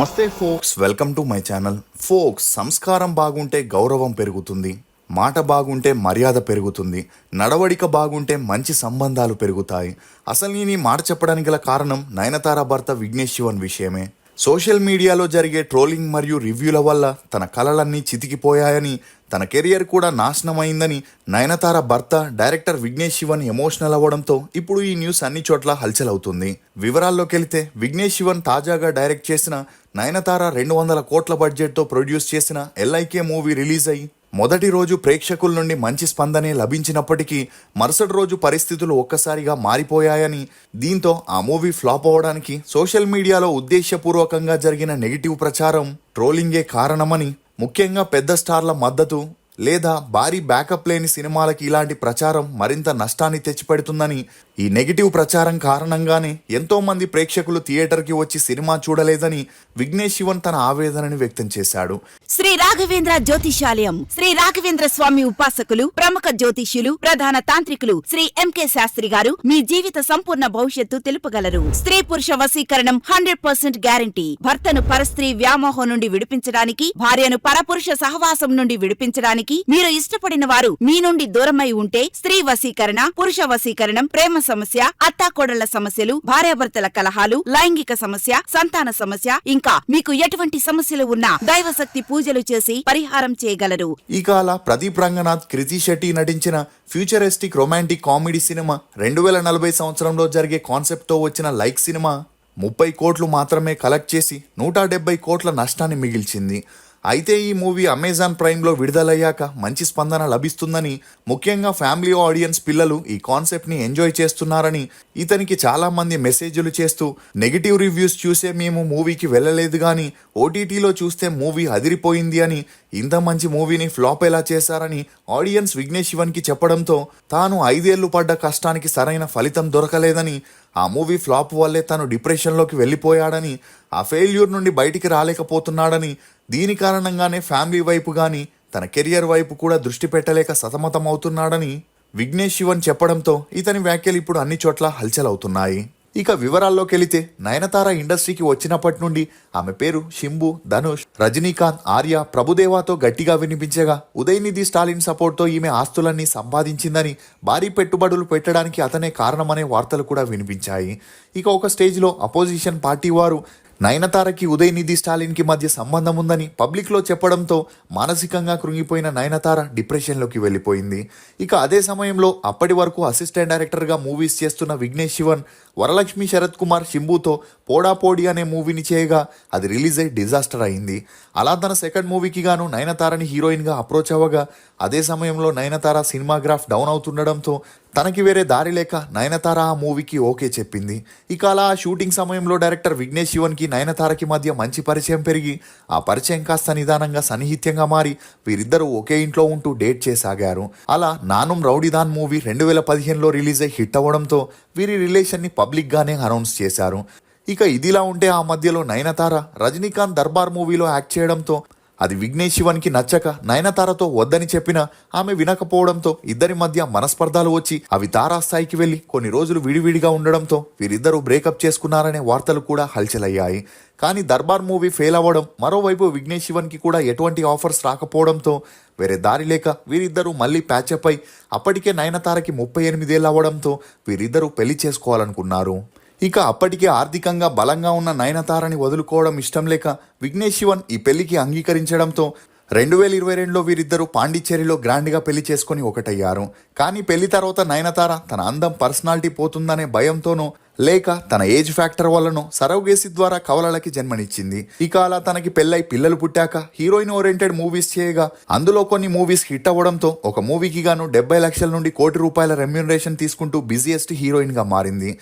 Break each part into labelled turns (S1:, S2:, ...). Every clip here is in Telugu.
S1: నమస్తే folks, welcome to my channel. Folks, సంస్కారం బాగుంటే గౌరవం పెరుగుతుంది, మాట బాగుంటే మర్యాద పెరుగుతుంది, నడవడిక బాగుంటే మంచి సంబంధాలు పెరుగుతాయి. అసలు నేను ఈ మాట చెప్పడానికి గల కారణం నయనతార భర్త విఘ్నేష్ శివన్ విషయమే. సోషల్ మీడియాలో జరిగే ట్రోలింగ్ మరియు రివ్యూల వల్ల తన కలలన్నీ చితికిపోయాయని, తన కెరియర్ కూడా నాశనమైందని నయనతార భర్త డైరెక్టర్ విఘ్నేష్ శివన్ ఎమోషనల్ అవ్వడంతో ఇప్పుడు ఈ న్యూస్ అన్ని చోట్ల హల్చల్ అవుతుంది. వివరాల్లోకి వెళితే, విఘ్నేష్ శివన్ తాజాగా డైరెక్ట్ చేసిన నయనతార 200 కోట్ల బడ్జెట్తో ప్రొడ్యూస్ చేసిన ఎల్ఐకే మూవీ రిలీజ్ అయ్యి మొదటి రోజు ప్రేక్షకుల నుండి మంచి స్పందనే లభించినప్పటికీ మరుసటి రోజు పరిస్థితులు ఒక్కసారిగా మారిపోయాయని, దీంతో ఆ మూవీ ఫ్లాప్ అవ్వడానికి సోషల్ మీడియాలో ఉద్దేశపూర్వకంగా జరిగిన నెగిటివ్ ప్రచారం, ట్రోలింగే కారణమని, ముఖ్యంగా పెద్ద స్టార్ల మద్దతు లేదా భారీ బ్యాకప్ లేని సినిమాలకి ఇలాంటి ప్రచారం మరింత నష్టాన్ని తెచ్చిపెడుతుందని, ఈ నెగిటివ్ ప్రచారం కారణంగానే ఎంతో మంది ప్రేక్షకులు థియేటర్కి వచ్చి సినిమా చూడలేదని విఘ్నేష్ శివన్ తన ఆవేదనని వ్యక్తం చేశాడు.
S2: శ్రీ రాఘవేంద్ర జ్యోతిషాలయం, శ్రీ రాఘవేంద్ర స్వామి ఉపాసకులు, ప్రముఖ జ్యోతిష్యులు, ప్రధాన తాంత్రికులు శ్రీ ఎంకే శాస్త్రి గారు మీ జీవిత సంపూర్ణ భవిష్యత్తు తెలుపగలరు. స్త్రీ పురుష వశీకరణం 100% గ్యారంటీ. భర్తను పరస్త్రీ వ్యామోహం నుండి విడిపించడానికి, భార్యను పరపురుష సహవాసం నుండి విడిపించడానికి, మీరు ఇష్టపడిన వారు మీ నుండి దూరమై ఉంటే స్త్రీ వశీకరణ, పురుష వశీకరణం, ప్రేమ సమస్య, అత్తాకోడళ్ల సమస్యలు, భార్యాభర్తల కలహాలు, లైంగిక సమస్య, సంతాన సమస్య, ఇంకా మీకు ఎటువంటి సమస్యలు ఉన్నా దైవశక్తి పూజలు చేసి పరిహారం చేయగలరు.
S1: ఈ కాల ప్రదీప్ రంగనాథ్, కృతి శెట్టి నటించిన ఫ్యూచరిస్టిక్ రొమాంటిక్ కామెడీ సినిమా 2040 సంవత్సరంలో జరిగే కాన్సెప్ట్ తో వచ్చిన లైక్ సినిమా 30 కోట్లు మాత్రమే కలెక్ట్ చేసి 170 కోట్ల నష్టాన్ని మిగిల్చింది. అయితే ఈ మూవీ అమెజాన్ ప్రైమ్లో విడుదలయ్యాక మంచి స్పందన లభిస్తుందని, ముఖ్యంగా ఫ్యామిలీ ఆడియన్స్ పిల్లలు ఈ కాన్సెప్ట్ని ఎంజాయ్ చేస్తున్నారని, ఇతనికి చాలా మంది మెసేజ్లు చేస్తూ నెగిటివ్ రివ్యూస్ చూసే మేము మూవీకి వెళ్ళలేదు కానీ ఓటీటీలో చూస్తే మూవీ అదిరిపోయింది అని, ఇంత మంచి మూవీని ఫ్లాప్ ఎలా చేశారని ఆడియన్స్ విఘ్నేష్ శివన్కి చెప్పడంతో తాను 5 ఏళ్లు పడ్డ కష్టానికి సరైన ఫలితం దొరకలేదని, ఆ మూవీ ఫ్లాప్ వల్లే తను డిప్రెషన్లోకి వెళ్ళిపోయాడని, ఆ ఫెయిల్యూర్ నుండి బయటికి రాలేకపోతున్నాడని, దీని కారణంగానే ఫ్యామిలీ వైపు గాని తన కెరియర్ వైపు కూడా దృష్టి పెట్టలేక సతమతం అవుతున్నాడని విఘ్నేష్ శివన్ చెప్పడంతో ఇతని వ్యాఖ్యలు ఇప్పుడు అన్ని చోట్ల హల్చల్ అవుతున్నాయి. ఇక వివరాల్లోకి వెళితే, నయనతార ఇండస్ట్రీకి వచ్చినప్పటి నుండి ఆమె పేరు శింబు, ధనుష్, రజనీకాంత్, ఆర్య, ప్రభుదేవాతో గట్టిగా వినిపించగా ఉదయనిధి స్టాలిన్ సపోర్ట్తో ఈమె ఆస్తులన్నీ సంపాదించిందని, భారీ పెట్టుబడులు పెట్టడానికి అతనే కారణమనే వార్తలు కూడా వినిపించాయి. ఇక ఒక స్టేజ్లో అపోజిషన్ పార్టీ వారు నయనతారకి ఉదయనిధి స్టాలిన్కి మధ్య సంబంధం ఉందని పబ్లిక్లో చెప్పడంతో మానసికంగా కృంగిపోయిన నయనతార డిప్రెషన్లోకి వెళ్ళిపోయింది. ఇక అదే సమయంలో అప్పటి వరకు అసిస్టెంట్ డైరెక్టర్గా మూవీస్ చేస్తున్న విఘ్నేష్ శివన్ వరలక్ష్మి శరత్ కుమార్ శింబుతో పోడాపోడి అనే మూవీని చేయగా అది రిలీజ్ అయి డిజాస్టర్ అయింది. అలా తన సెకండ్ మూవీకి గాను నయనతారని హీరోయిన్గా అప్రోచ్ అవ్వగా అదే సమయంలో నయనతార సినిమాగ్రాఫ్ డౌన్ అవుతుండడంతో తనకి వేరే దారి లేక నయనతార ఆ మూవీకి ఓకే చెప్పింది. ఇక అలా ఆ షూటింగ్ సమయంలో డైరెక్టర్ విఘ్నేష్ శివన్కి నయనతారకి మధ్య మంచి పరిచయం పెరిగి ఆ పరిచయం కాస్త నిదానంగా సన్నిహిత్యంగా మారి వీరిద్దరూ ఒకే ఇంట్లో ఉంటూ డేట్ చేసాగారు. అలా నానుం రౌడీదాన్ మూవీ 2015లో రిలీజ్ అయి హిట్ అవ్వడంతో వీరి రిలేషన్ని పబ్లిక్గానే అనౌన్స్ చేశారు. ఇక ఇదిలా ఉంటే ఆ మధ్యలో నయనతార రజనీకాంత్ దర్బార్ మూవీలో యాక్ట్ చేయడంతో అది విఘ్నేష్ శివన్కి నచ్చక నయనతారతో వద్దని చెప్పినా ఆమె వినకపోవడంతో ఇద్దరి మధ్య మనస్పర్ధాలు వచ్చి అవి తారాస్థాయికి వెళ్లి కొన్ని రోజులు విడివిడిగా ఉండడంతో వీరిద్దరూ బ్రేకప్ చేసుకున్నారనే వార్తలు కూడా హల్చలయ్యాయి. కానీ దర్బార్ మూవీ ఫెయిల్ అవ్వడం, మరోవైపు విఘ్నేష్ శివన్కి కూడా ఎటువంటి ఆఫర్స్ రాకపోవడంతో వేరే దారి లేక వీరిద్దరూ మళ్ళీ ప్యాచప్ అయి అప్పటికే నయనతారకి 38 ఏళ్ళు అవ్వడంతో వీరిద్దరూ పెళ్లి చేసుకోవాలనుకున్నారు. ఇక అప్పటికే ఆర్థికంగా బలంగా ఉన్న నయనతారని వదులుకోవడం ఇష్టం లేక విఘ్నేష్ శివన్ ఈ పెళ్లికి అంగీకరించడంతో 2022లో వీరిద్దరూ పాండిచ్చేరిలో గ్రాండ్గా పెళ్లి చేసుకుని ఒకటయ్యారు. కానీ పెళ్లి తర్వాత నయనతార తన అందం, పర్సనాలిటీ పోతుందనే భయంతోనో లేక తన ఏజ్ ఫ్యాక్టర్ వల్లనో సరోగేసి ద్వారా కవలలకి జన్మనిచ్చింది. ఇక అలా తనకి పెళ్ళై పిల్లలు పుట్టాక హీరోయిన్ ఓరియంటెడ్ మూవీస్ చేయగా అందులో కొన్ని మూవీస్ హిట్ అవ్వడంతో ఒక మూవీకి గాను 70 లక్షల నుండి ₹1 కోటి రెమ్యూనరేషన్ తీసుకుంటూ బిజియెస్ట్ హీరోయిన్గా మారింది.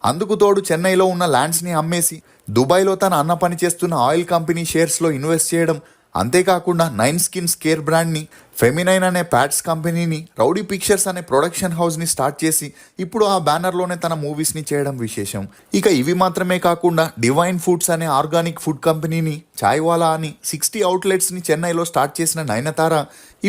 S1: అందుకు తోడు చెన్నైలో ఉన్న ల్యాండ్స్ని అమ్మేసి దుబాయ్లో తన అన్న పని చేస్తున్న ఆయిల్ కంపెనీ షేర్స్లో ఇన్వెస్ట్ చేయడం, అంతేకాకుండా 9 స్కిన్స్ కేర్ బ్రాండ్ని ఫెమినైన్ అనే ప్యాడ్స్ కంపెనీని, రౌడీ పిక్చర్స్ అనే ప్రొడక్షన్ హౌస్ని స్టార్ట్ చేసి ఇప్పుడు ఆ బ్యానర్లోనే తన మూవీస్ని చేయడం విశేషం. ఇక ఇవి మాత్రమే కాకుండా డివైన్ ఫుడ్స్ అనే ఆర్గానిక్ ఫుడ్ కంపెనీని, చాయ్వాలా అని 60 అవుట్లెట్స్ని చెన్నైలో స్టార్ట్ చేసిన నయనతార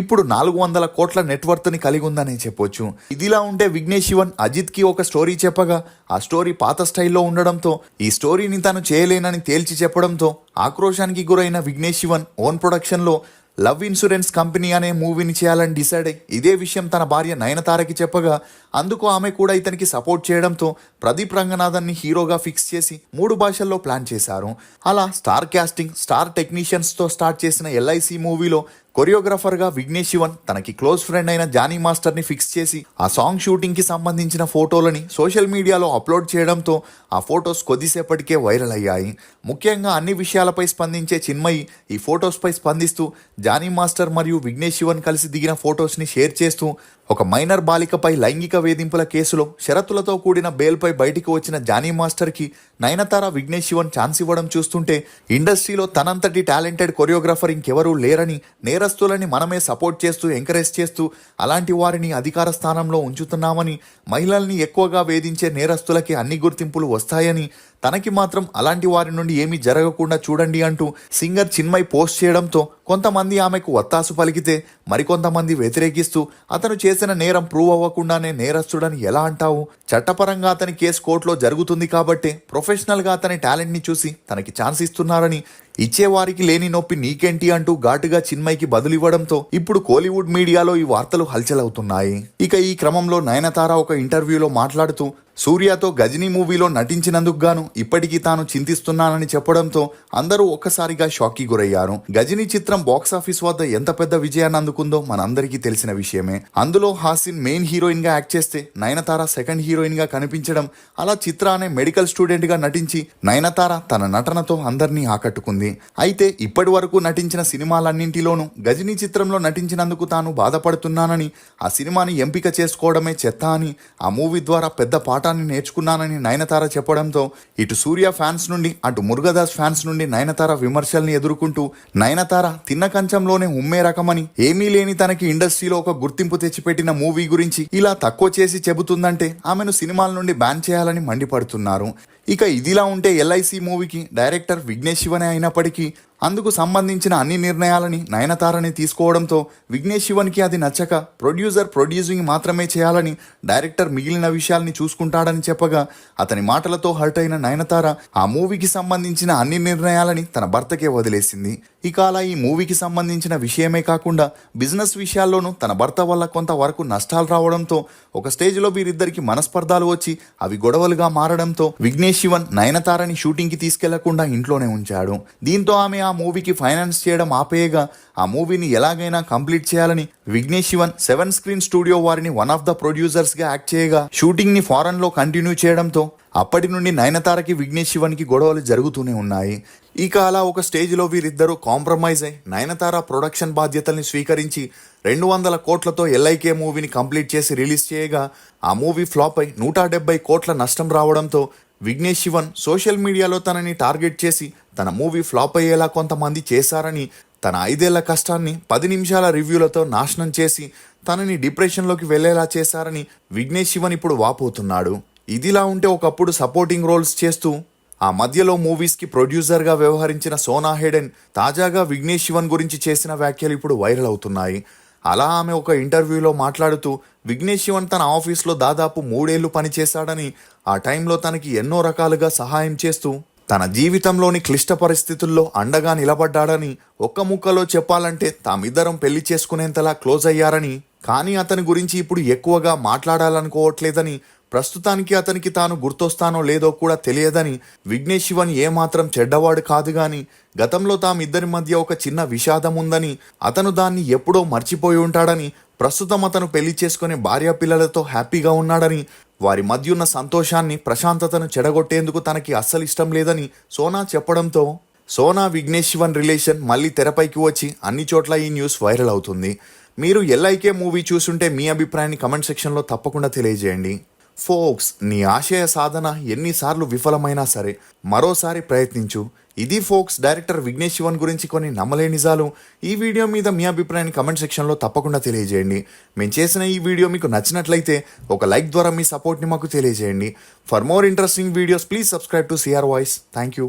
S1: ఇప్పుడు 400 కోట్ల నెట్వర్త్ని కలిగి ఉందనే చెప్పొచ్చు. ఇదిలా ఉంటే విఘ్నేష్ శివన్ అజిత్కి ఒక స్టోరీ చెప్పగా ఆ స్టోరీ పాత స్టైల్లో ఉండడంతో ఈ స్టోరీని తను చేయలేనని తేల్చి చెప్పడంతో ఆక్రోశానికి గురైన విఘ్నేష్ శివన్ ఓన్ ప్రొడక్షన్లో లవ్ ఇన్సూరెన్స్ కంపెనీ అనే మూవీని చేయాలని డిసైడ్ అయ్యి ఇదే విషయం తన భార్య నయనతారకి చెప్పగా అందుకు ఆమె కూడా ఇతనికి సపోర్ట్ చేయడంతో ప్రదీప్ రంగనాథన్ని హీరోగా ఫిక్స్ చేసి 3 భాషల్లో ప్లాన్ చేశారు. అలా స్టార్ క్యాస్టింగ్, స్టార్ టెక్నీషియన్స్తో స్టార్ట్ చేసిన ఎల్ఐసి మూవీలో కొరియోగ్రాఫర్గా విఘ్నేష్ శివన్ తనకి క్లోజ్ ఫ్రెండ్ అయిన జానీ మాస్టర్ని ఫిక్స్ చేసి ఆ సాంగ్ షూటింగ్కి సంబంధించిన ఫోటోలని సోషల్ మీడియాలో అప్లోడ్ చేయడంతో ఆ ఫొటోస్ కొద్దిసేపటికే వైరల్ అయ్యాయి. ముఖ్యంగా అన్ని విషయాలపై స్పందించే చిన్మయి ఈ ఫొటోస్పై స్పందిస్తూ జానీ మాస్టర్ మరియు విఘ్నేష్ శివన్ కలిసి దిగిన ఫొటోస్ని షేర్ చేస్తూ ఒక మైనర్ బాలికపై లైంగిక వేధింపుల కేసులో షరతులతో కూడిన బెయిల్పై బయటికి వచ్చిన జానీ మాస్టర్కి నయనతార విఘ్నేష్ శివన్ ఛాన్స్ ఇవ్వడం చూస్తుంటే ఇండస్ట్రీలో తనంతటి టాలెంటెడ్ కొరియోగ్రాఫర్ ఇంకెవరూ లేరని, నేరస్తులని మనమే సపోర్ట్ చేస్తూ ఎంకరేజ్ చేస్తూ అలాంటి వారిని అధికార స్థానంలో ఉంచుతున్నామని, మహిళల్ని ఎక్కువగా వేధించే నేరస్తులకి అన్ని గుర్తింపులు వస్తాయని, తనకి మాత్రం అలాంటి వారి నుండి ఏమీ జరగకుండా చూడండి అంటూ సింగర్ చిన్మయ్ పోస్ట్ చేయడంతో కొంతమంది ఆమెకు వత్తాసు పలికితే మరికొంతమంది వ్యతిరేకిస్తూ అతను చేసిన నేరం ప్రూవ్ అవ్వకుండానే నేరస్తుడని ఎలా అంటావు? చట్టపరంగా అతని కేసు కోర్టులో జరుగుతుంది కాబట్టి ప్రొఫెషనల్గా అతని టాలెంట్ని చూసి తనకి ఛాన్స్ ఇస్తున్నారని, ఇచ్చేవారికి లేని నొప్పి నీకేంటి అంటూ ఘాటుగా చిన్మయ్కి బదులివ్వడంతో ఇప్పుడు కోలీవుడ్ మీడియాలో ఈ వార్తలు హల్చల్ అవుతున్నాయి. ఇక ఈ క్రమంలో నయనతార ఒక ఇంటర్వ్యూలో మాట్లాడుతూ సూర్యతో గజనీ మూవీలో నటించినందుకు గాను ఇప్పటికీ తాను చింతిస్తున్నానని చెప్పడంతో అందరూ ఒక్కసారిగా షాక్కి గురయ్యారు. గజనీ చిత్రం బాక్సాఫీస్ వద్ద ఎంత పెద్ద విజయాన్ని అందుకుందో మనందరికీ తెలిసిన విషయమే. అందులో హాసిన్ మెయిన్ హీరోయిన్ గా యాక్ట్ చేస్తే నయనతార సెకండ్ హీరోయిన్ గా కనిపించడం, అలా చిత్ర అనే మెడికల్ స్టూడెంట్ గా నటించి నయనతార తన నటనతో అందరినీ ఆకట్టుకుంది. అయితే ఇప్పటి వరకు నటించిన సినిమాలన్నింటిలోనూ గజనీ చిత్రంలో నటించినందుకు తాను బాధపడుతున్నానని, ఆ సినిమాని ఎంపిక చేసుకోవడమే చెత్త అని, ఆ మూవీ ద్వారా పెద్ద పాఠాన్ని నేర్చుకున్నానని నయనతార చెప్పడంతో ఇటు సూర్య ఫ్యాన్స్ నుండి అటు మురుగదాస్ ఫ్యాన్స్ నుండి నయనతార విమర్శల్ని ఎదుర్కొంటూ నయనతార తిన్న కంచంలోనే ఉమ్మే రకమని, ఏమీ లేని తనకి ఇండస్ట్రీలో ఒక గుర్తింపు తెచ్చిపెట్టిన మూవీ గురించి ఇలా తక్కువ చేసి చెబుతుందంటే ఆమెను సినిమాల నుండి బ్యాన్ చేయాలని మండిపడుతున్నారు. ఇక ఇదిలా ఉంటే ఎల్ఐసి మూవీకి డైరెక్టర్ విఘ్నేష్ శివనే అయినప్పటికీ అందుకు సంబంధించిన అన్ని నిర్ణయాలని నయనతారని తీసుకోవడంతో విఘ్నేష్ శివన్కి అది నచ్చక ప్రొడ్యూసర్ ప్రొడ్యూసింగ్ మాత్రమే చేయాలని, డైరెక్టర్ మిగిలిన విషయాల్ని చూసుకుంటాడని చెప్పగా అతని మాటలతో హర్ట్ అయిన నయనతార ఆ మూవీకి సంబంధించిన అన్ని నిర్ణయాలని తన భర్తకే వదిలేసింది. ఇక అలా ఈ మూవీకి సంబంధించిన విషయమే కాకుండా బిజినెస్ విషయాల్లోనూ తన భర్త వల్ల కొంతవరకు నష్టాలు రావడంతో ఒక స్టేజ్లో వీరిద్దరికి మనస్పర్ధాలు వచ్చి అవి గొడవలుగా మారడంతో విఘ్నేష్ శివన్ నయనతారని షూటింగ్కి తీసుకెళ్లకుండా ఇంట్లోనే ఉంచాడు. దీంతో ఆమె ఆ మూవీకి ఫైనాన్స్ చేయడం ఆపేయగా ఆ మూవీని ఎలాగైనా కంప్లీట్ చేయాలని విఘ్నేష్ శివన్ 7 స్క్రీన్ స్టూడియో వారిని వన్ ఆఫ్ ద ప్రొడ్యూసర్స్ గా యాక్ట్ చేయగా షూటింగ్ ని ఫారెన్ లో కంటిన్యూ చేయడంతో అప్పటి నుండి నయనతారకి విఘ్నేష్ శివన్కి గొడవలు జరుగుతూనే ఉన్నాయి. ఇక అలా ఒక స్టేజ్లో వీరిద్దరూ కాంప్రమైజ్ అయి నయనతార ప్రొడక్షన్ బాధ్యతల్ని స్వీకరించి 200 కోట్లతో ఎల్ఐకే మూవీని కంప్లీట్ చేసి రిలీజ్ చేయగా ఆ మూవీ ఫ్లాప్ అయి 170 కోట్ల నష్టం రావడంతో విఘ్నేష్ శివన్ సోషల్ మీడియాలో తనని టార్గెట్ చేసి తన మూవీ ఫ్లాప్ అయ్యేలా కొంతమంది చేశారని, తన 5 ఏళ్ల కష్టాన్ని 10 నిమిషాల రివ్యూలతో నాశనం చేసి తనని డిప్రెషన్లోకి వెళ్లేలా చేశారని విఘ్నేష్ శివన్ ఇప్పుడు వాపోతున్నాడు. ఇదిలా ఉంటే ఒకప్పుడు సపోర్టింగ్ రోల్స్ చేస్తూ ఆ మధ్యలో మూవీస్కి ప్రొడ్యూసర్గా వ్యవహరించిన సోనా హెడెన్ తాజాగా విఘ్నేష్ శివన్ గురించి చేసిన వ్యాఖ్యలు ఇప్పుడు వైరల్ అవుతున్నాయి. అలా ఆమె ఒక ఇంటర్వ్యూలో మాట్లాడుతూ విఘ్నేష్ శివన్ తన ఆఫీస్లో దాదాపు 3 ఏళ్లు పనిచేశాడని, ఆ టైంలో తనకి ఎన్నో రకాలుగా సహాయం చేస్తూ తన జీవితంలోని క్లిష్ట పరిస్థితుల్లో అండగా నిలబడ్డాడని, ఒక్క ముక్కలో చెప్పాలంటే తామిద్దరం పెళ్లి చేసుకునేంతలా క్లోజ్ అయ్యారని, కానీ అతని గురించి ఇప్పుడు ఎక్కువగా మాట్లాడాలనుకోవట్లేదని, ప్రస్తుతానికి అతనికి తాను గుర్తొస్తానో లేదో కూడా తెలియదని, విఘ్నేష్ శివన్ ఏమాత్రం చెడ్డవాడు కాదు గాని గతంలో తామిద్దరి మధ్య ఒక చిన్న విషాదం ఉందని, అతను దాన్ని ఎప్పుడో మర్చిపోయి ఉంటాడని, ప్రస్తుతం అతను పెళ్లి చేసుకునే భార్య పిల్లలతో హ్యాపీగా ఉన్నాడని, వారి మధ్య ఉన్న సంతోషాన్ని ప్రశాంతతను చెడగొట్టేందుకు తనకి అస్సలు ఇష్టం లేదని సోనా చెప్పడంతో సోనా విఘ్నేష్ శివన్ రిలేషన్ మళ్ళీ తెరపైకి వచ్చి అన్ని చోట్ల ఈ న్యూస్ వైరల్ అవుతుంది. మీరు ఎల్ఐకే మూవీ చూసుంటే మీ అభిప్రాయాన్ని కమెంట్ సెక్షన్లో తప్పకుండా తెలియజేయండి. ఫోక్స్, నీ ఆశయ సాధన ఎన్నిసార్లు విఫలమైనా సరే మరోసారి ప్రయత్నించు. ఇది ఫోక్స్ డైరెక్టర్ విఘ్నేష్ శివన్ గురించి కొన్ని నమ్మలేని నిజాలు. ఈ వీడియో మీద మీ అభిప్రాయాన్ని కమెంట్ సెక్షన్లో తప్పకుండా తెలియజేయండి. మేము చేసిన ఈ వీడియో మీకు నచ్చినట్లయితే ఒక లైక్ ద్వారా మీ సపోర్ట్ని మాకు తెలియజేయండి. For more interesting videos please subscribe to CR voice. Thank you.